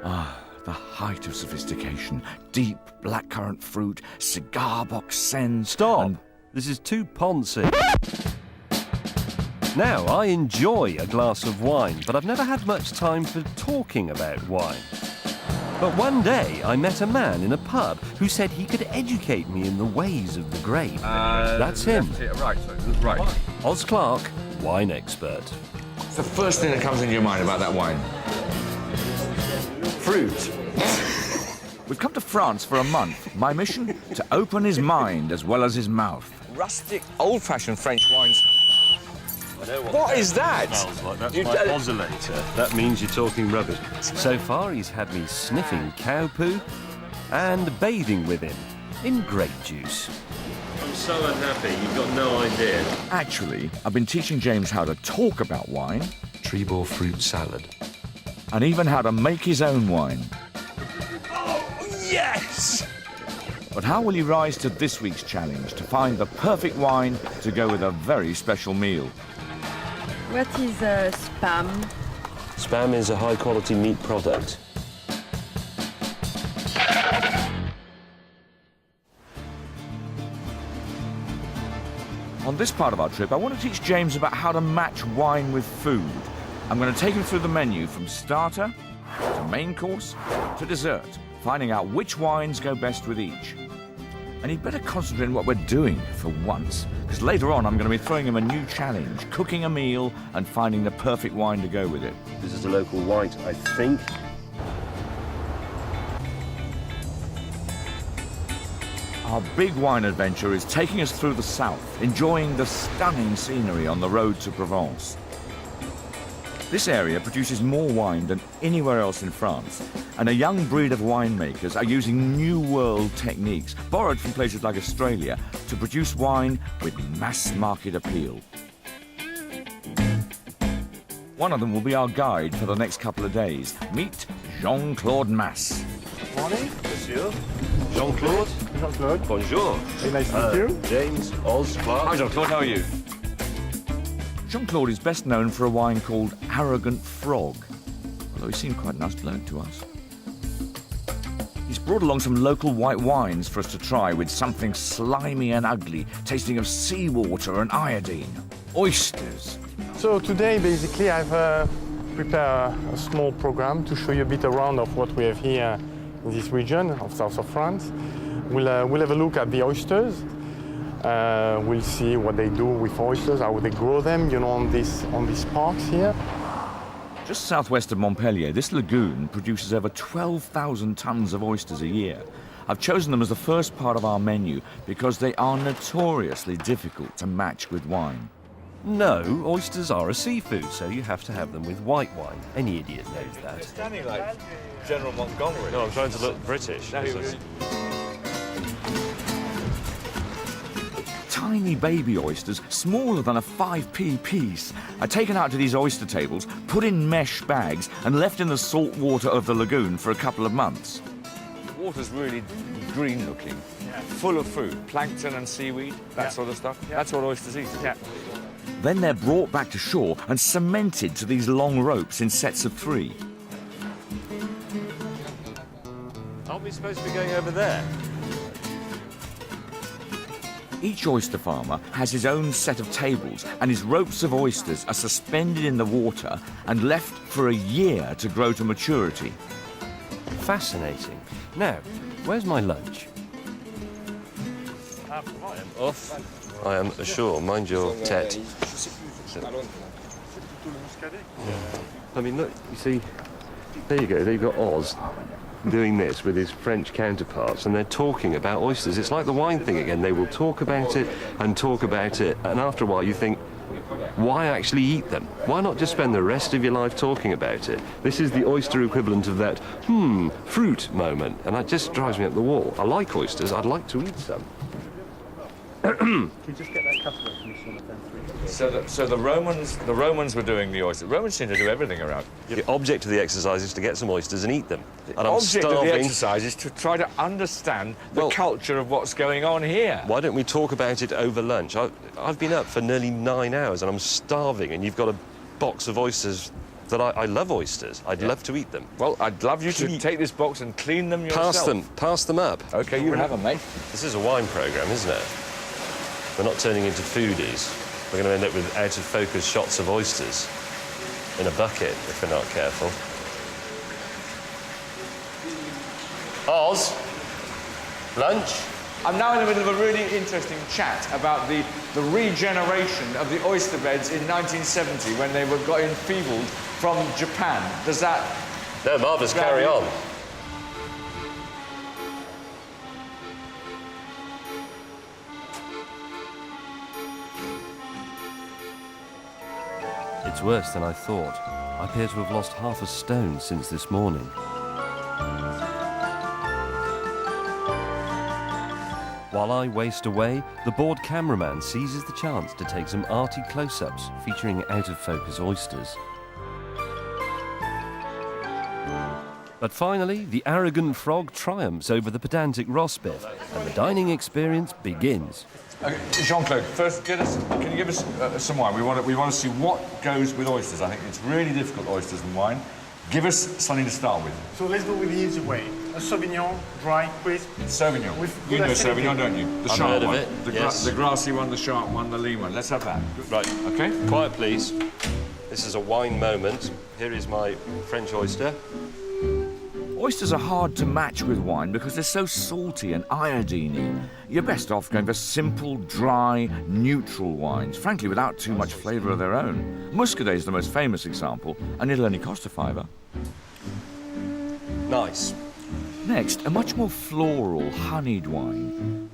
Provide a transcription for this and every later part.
Ah, the height of sophistication. Deep blackcurrant fruit, cigar box scents. Stop! and- This is too poncy. Now, I enjoy a glass of wine, but I've never had much time for talking about wine. But one day, I met a man in a pub who said he could educate me in the ways of the grape. That's him. Right. Oz Clarke, wine expert. What's the first thing that comes into your mind about that wine? Fruit. We've come to France for a month. My mission? To open his mind as well as his mouth. Rustic, old-fashioned French wines. What is that? Smells like that's You my don't- oscillator. That means you're talking rubbish. So far, he's had me sniffing cow poo and bathing with him in grape juice. I'm so unhappy, you've got no idea. Actually, I've been teaching James how to talk about wine Trebor fruit salad. and even how to make his own wine. Yes! But how will he rise to this week's challenge to find the perfect wine to go with a very special meal? What is spam? Spam is a high-quality meat product. On this part of our trip, I want to teach James about how to match wine with food. I'm going to take him through the menu from starter to main course to dessert, finding out which wines go best with each. And he'd better concentrate on what we're doing for once, because later on I'm going to be throwing him a new challenge, cooking a meal and finding the perfect wine to go with it. This is a local white, I think. Our big wine adventure is taking us through the south, enjoying the stunning scenery on the road to Provence. This area produces more wine than anywhere else in France, and a young breed of winemakers are using new world techniques, borrowed from places like Australia, to produce wine with mass market appeal. One of them will be our guide for the next couple of days. Meet Jean-Claude Masse. Morning. Monsieur. Jean-Claude. Jean-Claude. Bonjour. Very nice to meet you. James Oz Clarke. Hi Jean-Claude, how are you? Jean-Claude is best known for a wine called Arrogant Frog, although he seemed quite a nice bloke to us. He's brought along some local white wines for us to try with something slimy and ugly, tasting of seawater and iodine. Oysters. So today, basically, I've prepared a small program to show you a bit around of what we have here in this region of south of France. We'll have a look at the oysters. We'll see what they do with oysters, how they grow them, you know, on these parks here. Just southwest of Montpellier, this lagoon produces over 12,000 tons of oysters a year. I've chosen them as the first part of our menu because they are notoriously difficult to match with wine. No, oysters are a seafood, so you have to have them with white wine. Any idiot knows that. Standing like General Montgomery. No, I'm trying to look British. Tiny baby oysters, smaller than a 5p piece, are taken out to these oyster tables, put in mesh bags, and left in the salt water of the lagoon for a couple of months. The water's really green looking, full of food, plankton and seaweed, that sort of stuff. That's what oysters eat. Then they're brought back to shore and cemented to these long ropes in sets of 3. Aren't we supposed to be going over there? Each oyster farmer has his own set of tables, and his ropes of oysters are suspended in the water and left for a year to grow to maturity. Fascinating. Now, where's my lunch? I am off. I am ashore. Mind your tête. I mean, look, you see, there you go. They've got Oz doing this with his French counterparts, and they're talking about oysters. It's like the wine thing again. They will talk about it, and after a while you think, why actually eat them? Why not just spend the rest of your life talking about it? This is the oyster equivalent of that, fruit moment, and that just drives me up the wall. I like oysters. I'd like to eat some. Can you just get that customer from some of them? So the Romans were doing the oysters. Romans seem to do everything around. The object of the exercise is to get some oysters and eat them. The object of the exercise is to try to understand the culture of what's going on here. Why don't we talk about it over lunch? I've been up for nearly 9 hours and I'm starving, and you've got a box of oysters that I love oysters. I'd love to eat them. Well, I'd love you to take this box and clean them yourself. Pass them up. OK, you have them, mate. This is a wine programme, isn't it? We're not turning into foodies. We're going to end up with out-of-focus shots of oysters in a bucket if we're not careful. Oz, lunch? I'm now in the middle of a really interesting chat about the regeneration of the oyster beds in 1970 when they got enfeebled from Japan. Does that... No, marvellous, carry on. It's worse than I thought. I appear to have lost half a stone since this morning. While I waste away, the bored cameraman seizes the chance to take some arty close-ups featuring out-of-focus oysters. But finally, the arrogant frog triumphs over the pedantic Rosbif, and the dining experience begins. Okay, Jean-Claude, first, can you give us some wine? We want to see what goes with oysters. I think it's really difficult, oysters and wine. Give us something to start with. So let's go with the easy way. A Sauvignon, dry, crisp. Sauvignon. You know Sauvignon, don't you? The I've sharp heard of one. it, yes. The grassy one, the sharp one, the lean one. Let's have that. Right. OK? Quiet, please. This is a wine moment. Here is my French oyster. Oysters are hard to match with wine because they're so salty and iodine-y. You're best off going for simple, dry, neutral wines, frankly without too much flavour of their own. Muscadet is the most famous example, and it'll only cost a £5. Nice. Next, a much more floral, honeyed wine.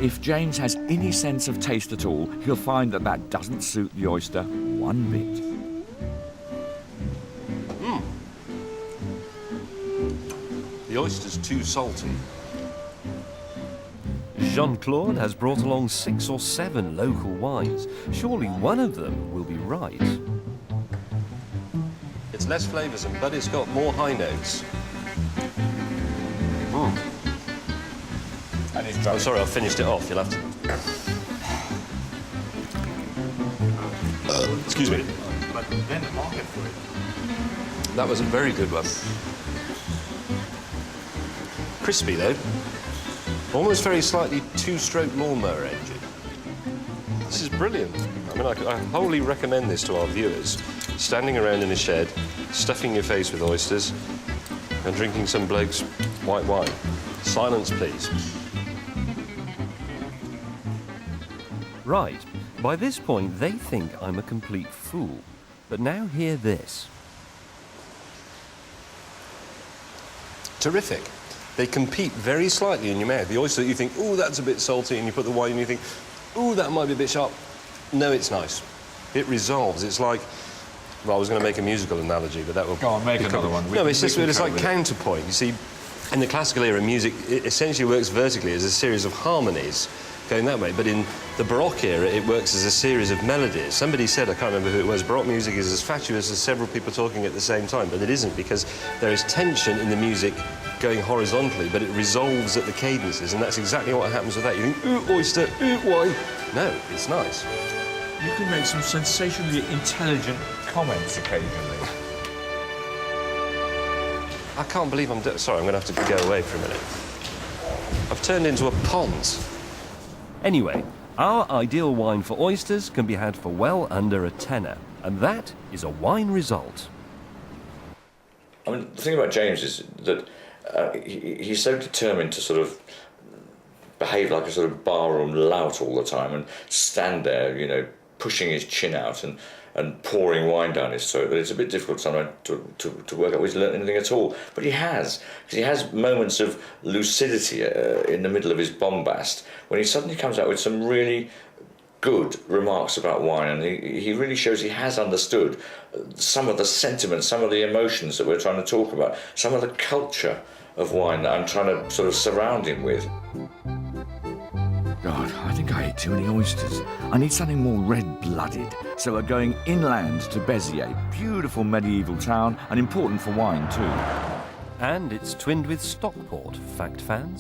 If James has any sense of taste at all, he'll find that doesn't suit the oyster one bit. The oyster's too salty. Jean-Claude has brought along 6 or 7 local wines. Surely one of them will be right. It's less flavoursome, but it's got more high notes. And it's dry. I'm sorry, I've finished it off. You'll have to... excuse me. But then the market for it. That was a very good one. Crispy, though. Almost very slightly two-stroke lawnmower engine. This is brilliant. I mean, I wholly recommend this to our viewers. Standing around in a shed, stuffing your face with oysters, and drinking some bloke's white wine. Silence, please. Right. By this point, they think I'm a complete fool. But now hear this. Terrific. They compete very slightly in your mouth. The oyster, you think, oh, that's a bit salty, and you put the wine and you think, oh, that might be a bit sharp. No, it's nice. It resolves. It's like, well, I was going to make a musical analogy, but that will... Go on, make another one. No, it's just, it's like counterpoint. You see, in the classical era, music it essentially works vertically as a series of harmonies going that way, but in the Baroque era, it works as a series of melodies. Somebody said, I can't remember who it was, Baroque music is as fatuous as several people talking at the same time, but it isn't, because there is tension in the music going horizontally, but it resolves at the cadences, and that's exactly what happens with that. You think, ooh, oyster, ooh, wine. No, it's nice. You can make some sensationally intelligent comments occasionally. I can't believe I'm... Sorry, I'm going to have to go away for a minute. I've turned into a pond. Anyway, our ideal wine for oysters can be had for well under a tenner, and that is a wine result. I mean, the thing about James is that he's so determined to sort of behave like a sort of barroom lout all the time and stand there, you know, pushing his chin out and pouring wine down his throat, that it's a bit difficult sometimes to work out whether he's learned anything at all. But he has, because he has moments of lucidity in the middle of his bombast when he suddenly comes out with some really good remarks about wine, and he really shows he has understood some of the sentiments, some of the emotions that we're trying to talk about, some of the culture of wine that I'm trying to sort of surround him with. God, I think I ate too many oysters. I need something more red-blooded. So we're going inland to Béziers, beautiful medieval town, and important for wine too. And it's twinned with Stockport, fact fans.